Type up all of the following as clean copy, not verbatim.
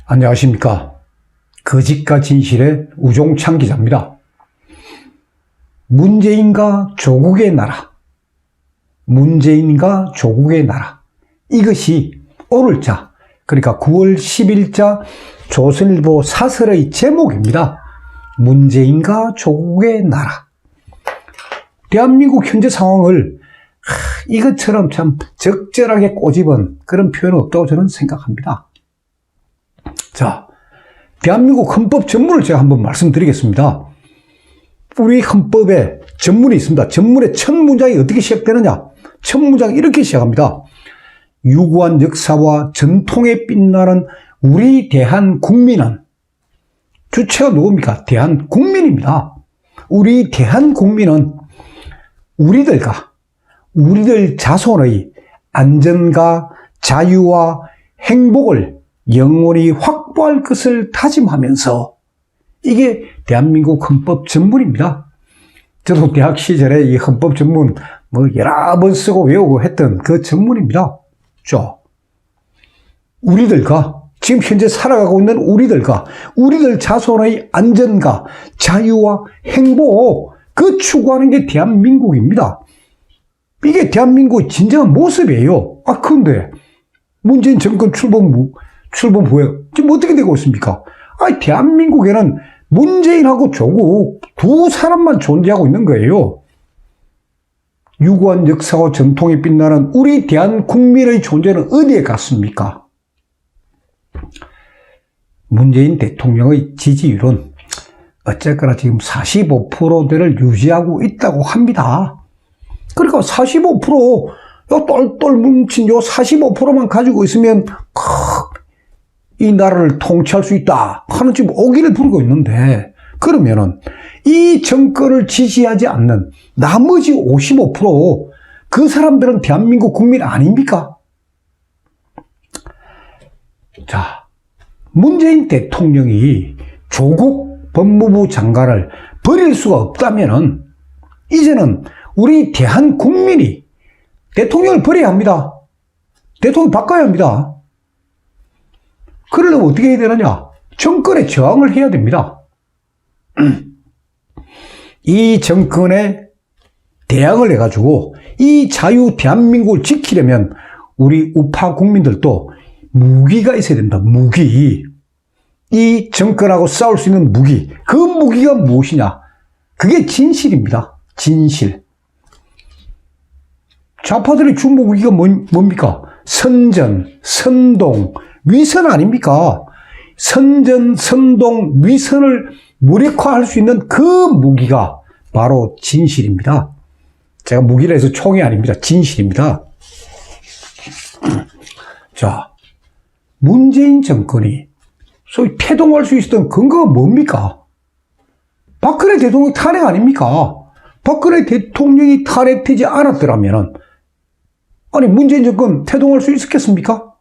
안녕하십니까. 거짓과 진실의 우종찬 기자입니다. 문재인과 조국의 나라, 문재인과 조국의 나라, 이것이 오늘자, 그러니까 9월 10일자 조선일보 사설의 제목입니다. 문재인과 조국의 나라. 대한민국 현재 상황을 이것처럼 참 적절하게 꼬집은 그런 표현은 없다고 저는 생각합니다. 자, 대한민국 헌법 전문을 제가 한번 말씀드리겠습니다. 우리 헌법에 전문이 있습니다. 전문의 첫 문장이 어떻게 시작되느냐? 첫 문장이 이렇게 시작합니다. 유구한 역사와 전통에 빛나는 우리 대한국민은, 주체가 누굽니까? 대한국민입니다. 우리 대한국민은 우리들 자손의 안전과 자유와 행복을 영원히 확보할 것을 다짐하면서, 이게 대한민국 헌법 전문입니다. 저도 대학 시절에 이 헌법 전문 여러 번 쓰고 외우고 했던 그 전문입니다. 우리들과, 지금 현재 살아가고 있는 우리들 자손의 안전과 자유와 행복, 그 추구하는 게 대한민국입니다. 이게 대한민국의 진정한 모습이에요. 그런데 문재인 정권 출범 후에 지금 어떻게 되고 있습니까? 대한민국에는 문재인하고 조국 두 사람만 존재하고 있는 거예요. 유구한 역사와 전통에 빛나는 우리 대한국민의 존재는 어디에 갔습니까? 문재인 대통령의 지지율은 어쨌거나 지금 45%대를 유지하고 있다고 합니다. 그러니까 45%, 똘똘 뭉친 요 45%만 가지고 있으면 이 나라를 통치할 수 있다 하는 지금 오기를 부르고 있는데, 그러면은 이 정권을 지지하지 않는 나머지 55%, 그 사람들은 대한민국 국민 아닙니까? 자, 문재인 대통령이 조국 법무부 장관을 버릴 수가 없다면은 이제는 우리 대한국민이 대통령을 버려야 합니다. 대통령 바꿔야 합니다. 그러려면 어떻게 해야 되느냐? 정권에 저항을 해야 됩니다. 이 정권에 대항을 해가지고 이 자유 대한민국을 지키려면 우리 우파 국민들도 무기가 있어야 된다. 무기. 이 정권하고 싸울 수 있는 무기. 그 무기가 무엇이냐? 그게 진실입니다. 진실. 좌파들의 주 무기가 뭡니까? 선전, 선동, 위선 아닙니까? 선전, 선동, 위선을 무력화할 수 있는 그 무기가 바로 진실입니다. 제가 무기라 해서 총이 아닙니다. 진실입니다. 자, 문재인 정권이 소위 패동할 수 있었던 근거가 뭡니까? 박근혜 대통령 탄핵 아닙니까? 박근혜 대통령이 탄핵되지 않았더라면, 문재인 정권 태동할 수 있었겠습니까?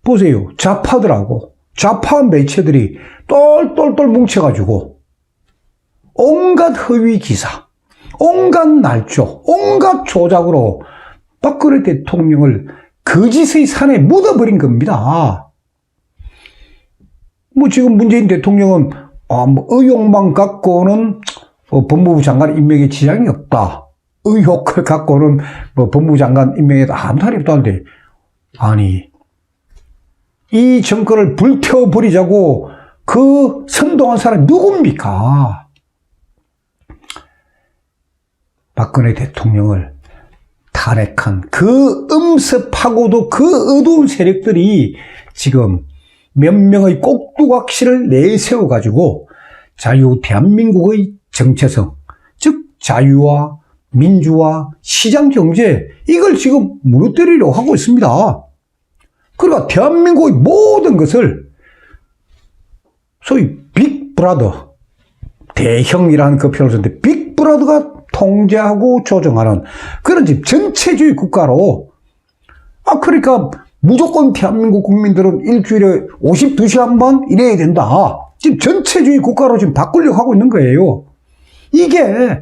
보세요. 좌파들하고 좌파 매체들이 똘똘똘 뭉쳐가지고 온갖 허위 기사, 온갖 날조, 온갖 조작으로 박근혜 대통령을 거짓의 산에 묻어버린 겁니다. 지금 문재인 대통령은 의혹만 갖고는 법무부 장관 임명에 지장이 없다. 의혹을 갖고는 법무부 장관 임명에 아무 탈이 없다는데, 이 정권을 불태워버리자고 그 선동한 사람이 누굽니까? 박근혜 대통령을 탄핵한 그 음습하고도 그 어두운 세력들이 지금 몇 명의 꼭두각시를 내세워가지고 자유 대한민국의 정체성, 즉 자유와 민주화, 시장경제, 이걸 지금 무너뜨리려고 하고 있습니다. 그러니까 대한민국의 모든 것을 소위 빅브라더, 대형이라는 그 표현을 썼는데 빅브라더가 통제하고 조정하는 그런 지금 전체주의 국가로, 그러니까 무조건 대한민국 국민들은 일주일에 52시간만 일해야 된다. 지금 전체주의 국가로 지금 바꾸려고 하고 있는 거예요. 이게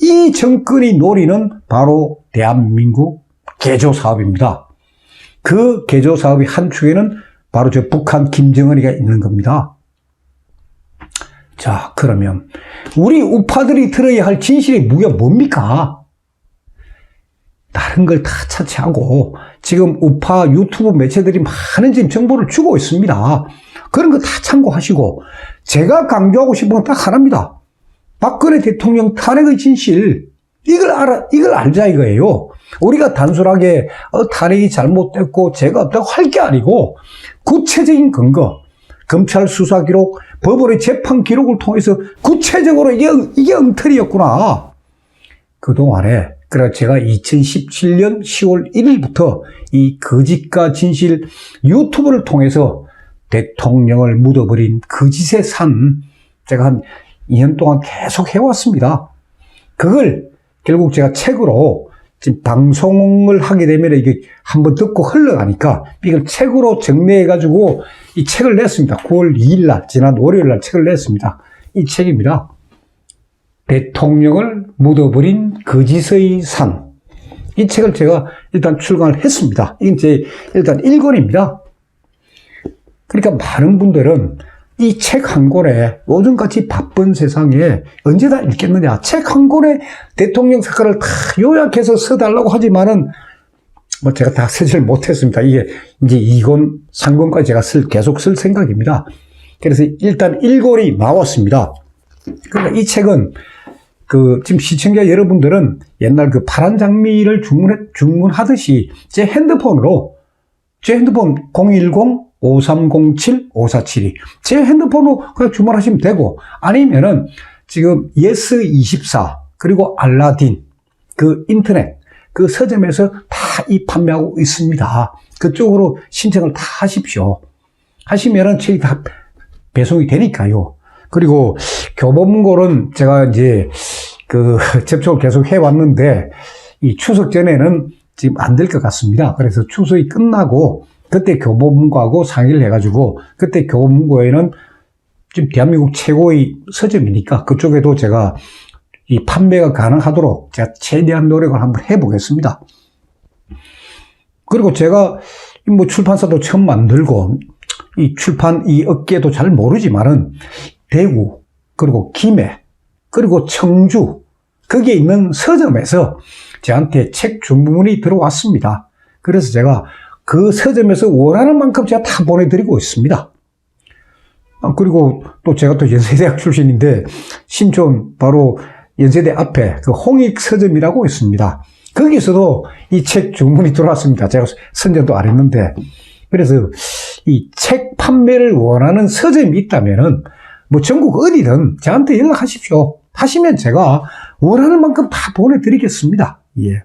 이 정권이 노리는 바로 대한민국 개조 사업입니다. 그 개조 사업의 한 축에는 바로 저 북한 김정은이가 있는 겁니다. 자, 그러면 우리 우파들이 들어야 할 진실의 무게가 뭡니까? 다른 걸 다 차치하고 지금 우파 유튜브 매체들이 많은 지금 정보를 주고 있습니다. 그런 거 다 참고하시고 제가 강조하고 싶은 건 딱 하나입니다. 박근혜 대통령 탄핵의 진실, 이걸 알자 이거예요. 우리가 단순하게 탄핵이 잘못됐고 죄가 없다고 할 게 아니고 구체적인 근거, 검찰 수사 기록, 법원의 재판 기록을 통해서 구체적으로 이게 엉터리였구나. 그동안에 그래서 제가 2017년 10월 1일부터 이 거짓과 진실 유튜브를 통해서 대통령을 묻어버린 거짓의 산 제가 한 2년 동안 계속 해왔습니다. 그걸 결국 제가 책으로 지금 방송을 하게 되면 이게 한번 듣고 흘러가니까 이걸 책으로 정리해가지고 이 책을 냈습니다. 9월 2일 날, 지난 월요일 날 책을 냈습니다. 이 책입니다. 대통령을 묻어버린 거짓의 산. 이 책을 제가 일단 출간을 했습니다. 이건 제 일단 1권입니다. 그러니까 많은 분들은 이 책 한 권에 요즘같이 바쁜 세상에 언제 다 읽겠느냐. 책 한 권에 대통령 사건을 다 요약해서 써달라고 하지만은 뭐 제가 다 쓰지를 못했습니다. 이게 이제 2권, 3권까지 제가 계속 쓸 생각입니다. 그래서 일단 1권이 나왔습니다. 그러니까 이 책은 지금 시청자 여러분들은 옛날 그 파란 장미를 주문하듯이 제 핸드폰 010-5307-5472 제 핸드폰으로 그냥 주문하시면 되고 아니면은 지금 예스24 그리고 알라딘 그 인터넷 그 서점에서 다 이 판매하고 있습니다. 그쪽으로 신청을 다 하십시오. 하시면은 책이 다 배송이 되니까요. 그리고 교보문고는 제가 이제 접촉을 계속 해왔는데 이 추석 전에는 지금 안 될 것 같습니다. 그래서 추석이 끝나고 그때 교보문고하고 상의를 해가지고 그때 교보문고에는 지금 대한민국 최고의 서점이니까 그쪽에도 제가 이 판매가 가능하도록 제가 최대한 노력을 한번 해보겠습니다. 그리고 제가 뭐 출판사도 처음 만들고 이 출판 이 업계도 잘 모르지만은 대구 그리고 김해 그리고 청주 거기에 있는 서점에서 저한테 책 주문이 들어왔습니다. 그래서 제가 그 서점에서 원하는 만큼 제가 다 보내드리고 있습니다. 그리고 또 제가 또 연세대학 출신인데 신촌 바로 연세대 앞에 그 홍익 서점이라고 있습니다. 거기서도 이 책 주문이 들어왔습니다. 제가 선전도 안 했는데 그래서 이 책 판매를 원하는 서점이 있다면은 뭐 전국 어디든 저한테 연락하십시오. 하시면 제가 원하는 만큼 다 보내드리겠습니다. 예.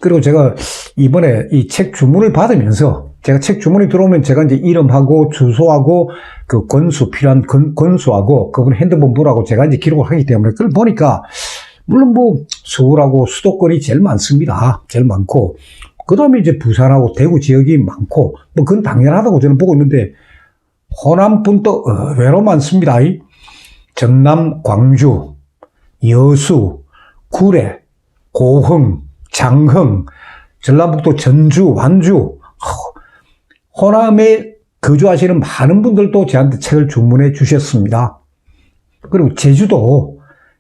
그리고 제가 이번에 이 책 주문을 받으면서 제가 책 주문이 들어오면 제가 이제 이름하고 주소하고 그 필요한 권수하고 그분 핸드폰 번호하고 제가 이제 기록을 하기 때문에 그걸 보니까 물론 뭐 서울하고 수도권이 제일 많습니다. 제일 많고 그 다음에 이제 부산하고 대구 지역이 많고 뭐 그건 당연하다고 저는 보고 있는데 호남 분도 의외로 많습니다. 전남, 광주, 여수, 구례, 고흥, 장흥, 전라북도 전주, 완주, 호남에 거주하시는 많은 분들도 저한테 책을 주문해 주셨습니다. 그리고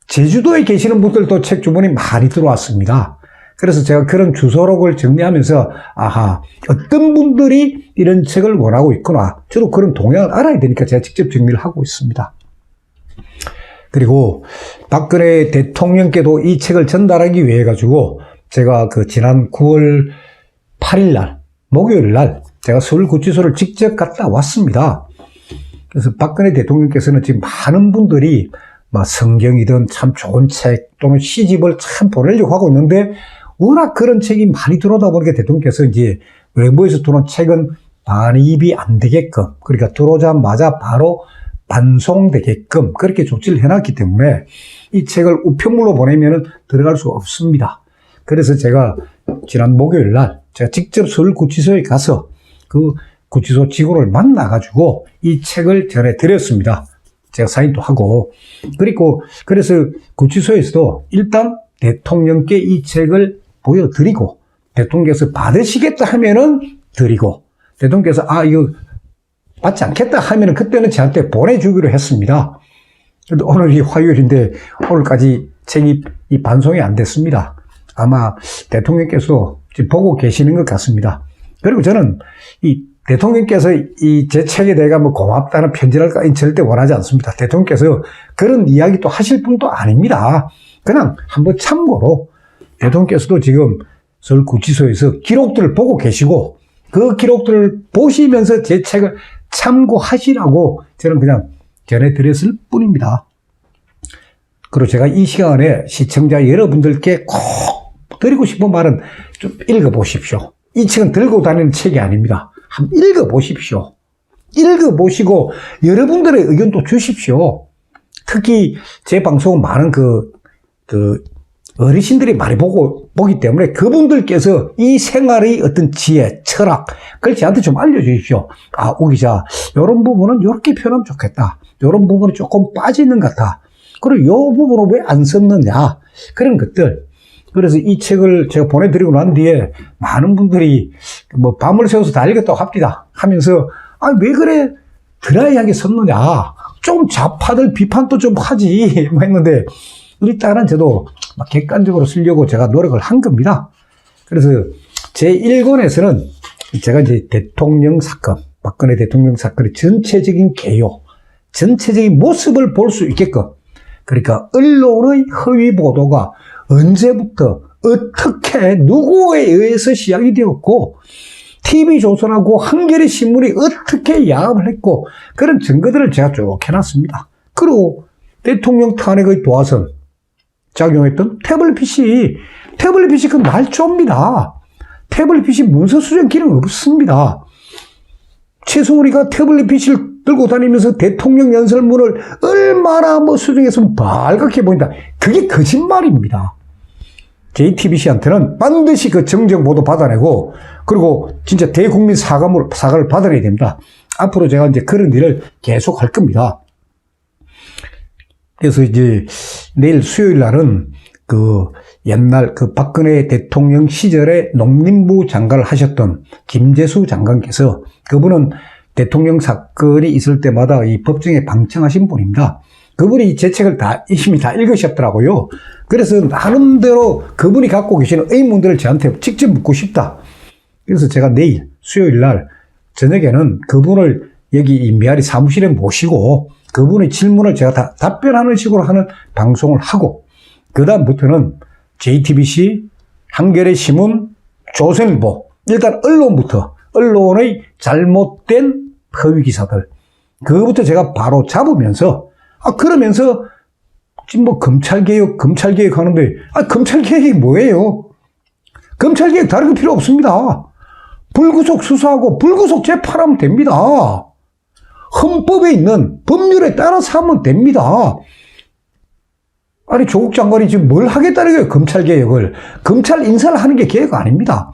제주도에 계시는 분들도 책 주문이 많이 들어왔습니다. 그래서 제가 그런 주소록을 정리하면서 어떤 분들이 이런 책을 원하고 있구나. 저도 그런 동향을 알아야 되니까 제가 직접 정리를 하고 있습니다. 그리고 박근혜 대통령께도 이 책을 전달하기 위해 가지고 제가 지난 9월 8일 날 목요일 날 제가 서울구치소를 직접 갔다 왔습니다. 그래서 박근혜 대통령께서는 지금 많은 분들이 성경이든 참 좋은 책 또는 시집을 참 보내려고 하고 있는데 워낙 그런 책이 많이 들어오다 보니까 대통령께서 이제 외부에서 들어온 책은 반입이 안 되게끔 그러니까 들어오자마자 바로 반송되게끔 그렇게 조치를 해놨기 때문에 이 책을 우편물로 보내면 들어갈 수가 없습니다. 그래서 제가 지난 목요일 날 제가 직접 서울구치소에 가서 그 구치소 직원을 만나가지고 이 책을 전해드렸습니다. 제가 사인도 하고 그래서 구치소에서도 일단 대통령께 이 책을 보여드리고 대통령께서 받으시겠다 하면은 드리고 대통령께서 이거 받지 않겠다 하면은 그때는 저한테 보내주기로 했습니다. 그런데 오늘이 화요일인데 오늘까지 책이 반송이 안 됐습니다. 아마 대통령께서 지금 보고 계시는 것 같습니다. 그리고 저는 이 대통령께서 제 책에 대해 뭐 고맙다는 편지를 절대 원하지 않습니다. 대통령께서 그런 이야기 또 하실 분도 아닙니다. 그냥 한번 참고로 대통령께서도 지금 서울구치소에서 기록들을 보고 계시고 그 기록들을 보시면서 제 책을 참고하시라고 저는 그냥 전해드렸을 뿐입니다. 그리고 제가 이 시간에 시청자 여러분들께 꼭 드리고 싶은 말은 좀 읽어보십시오. 이 책은 들고 다니는 책이 아닙니다. 한번 읽어보십시오. 읽어보시고 여러분들의 의견도 주십시오. 특히 제 방송은 많은 어르신들이 많이 보기 때문에 그분들께서 이 생활의 어떤 지혜, 철학, 그걸 저한테 좀 알려주십시오. 오 기자, 이런 부분은 이렇게 표현하면 좋겠다. 이런 부분은 조금 빠지는 것 같아. 그리고 이 부분을 왜 안 썼느냐. 그런 것들. 그래서 이 책을 제가 보내드리고 난 뒤에 많은 분들이 뭐 밤을 새워서 다 읽었다고 합니다. 하면서, 왜 그래 드라이하게 썼느냐. 좀 좌파들 비판도 좀 하지. 뭐 했는데, 일단은 저도 객관적으로 쓰려고 제가 노력을 한 겁니다. 그래서 제 1권에서는 제가 이제 대통령 사건, 박근혜 대통령 사건의 전체적인 개요, 전체적인 모습을 볼 수 있게끔, 그러니까 언론의 허위 보도가 언제부터 어떻게 누구에 의해서 시작이 되었고 TV조선하고 한겨레 신문이 어떻게 야합을 했고 그런 증거들을 제가 쭉 해놨습니다. 그리고 대통령 탄핵의 도화선 작용했던 태블릿 PC 그 말조입니다. 태블릿 PC 문서 수정 기능 없습니다. 최승우리가 태블릿 PC를 들고 다니면서 대통령 연설문을 얼마나 수정했으면 발갛게 보인다. 그게 거짓말입니다. JTBC한테는 반드시 그 정정 보도 받아내고 그리고 진짜 대국민 사과를 받아내야 됩니다. 앞으로 제가 이제 그런 일을 계속 할 겁니다. 그래서 이제 내일 수요일 날은 옛날 박근혜 대통령 시절에 농림부 장관을 하셨던 김재수 장관께서 그분은 대통령 사건이 있을 때마다 이 법정에 방청하신 분입니다. 그분이 제 책을 이미 다 읽으셨더라고요. 그래서 나름대로 그분이 갖고 계시는 의문들을 저한테 직접 묻고 싶다. 그래서 제가 내일 수요일 날 저녁에는 그분을 여기 이 메아리 사무실에 모시고 그분의 질문을 제가 다 답변하는 식으로 하는 방송을 하고 그 다음부터는 JTBC, 한겨레 신문, 조선일보 일단 언론부터 언론의 잘못된 허위 기사들 그거부터 제가 바로 잡으면서 그러면서 지금 검찰개혁 하는데 검찰개혁이 뭐예요? 검찰개혁 다른 거 필요 없습니다. 불구속 수사하고 불구속 재판하면 됩니다. 헌법에 있는 법률에 따라서 하면 됩니다. 조국 장관이 지금 뭘 하겠다는 거예요? 검찰개혁을. 검찰 인사를 하는 게 개혁 아닙니다.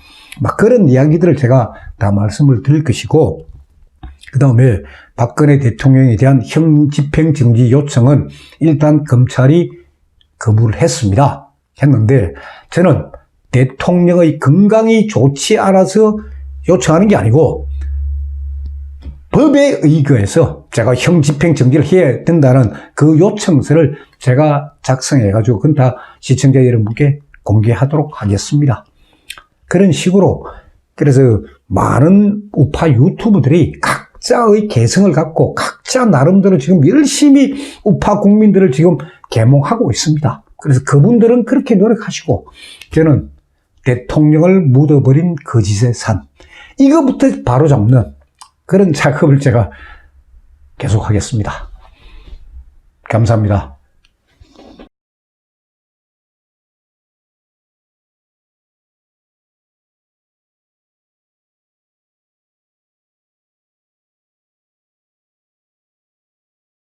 그런 이야기들을 제가 다 말씀을 드릴 것이고 그 다음에 박근혜 대통령에 대한 형집행정지 요청은 일단 검찰이 거부를 했는데 저는 대통령의 건강이 좋지 않아서 요청하는 게 아니고 법에 의거해서 제가 형집행정지를 해야 된다는 그 요청서를 제가 작성해가지고 그건 다 시청자 여러분께 공개하도록 하겠습니다. 그런 식으로 그래서 많은 우파 유튜브들이 각자의 개성을 갖고 각자 나름대로 지금 열심히 우파 국민들을 지금 계몽하고 있습니다. 그래서 그분들은 그렇게 노력하시고 저는 대통령을 묻어버린 거짓의 산 이거부터 바로잡는 그런 작업을 제가 계속하겠습니다. 감사합니다.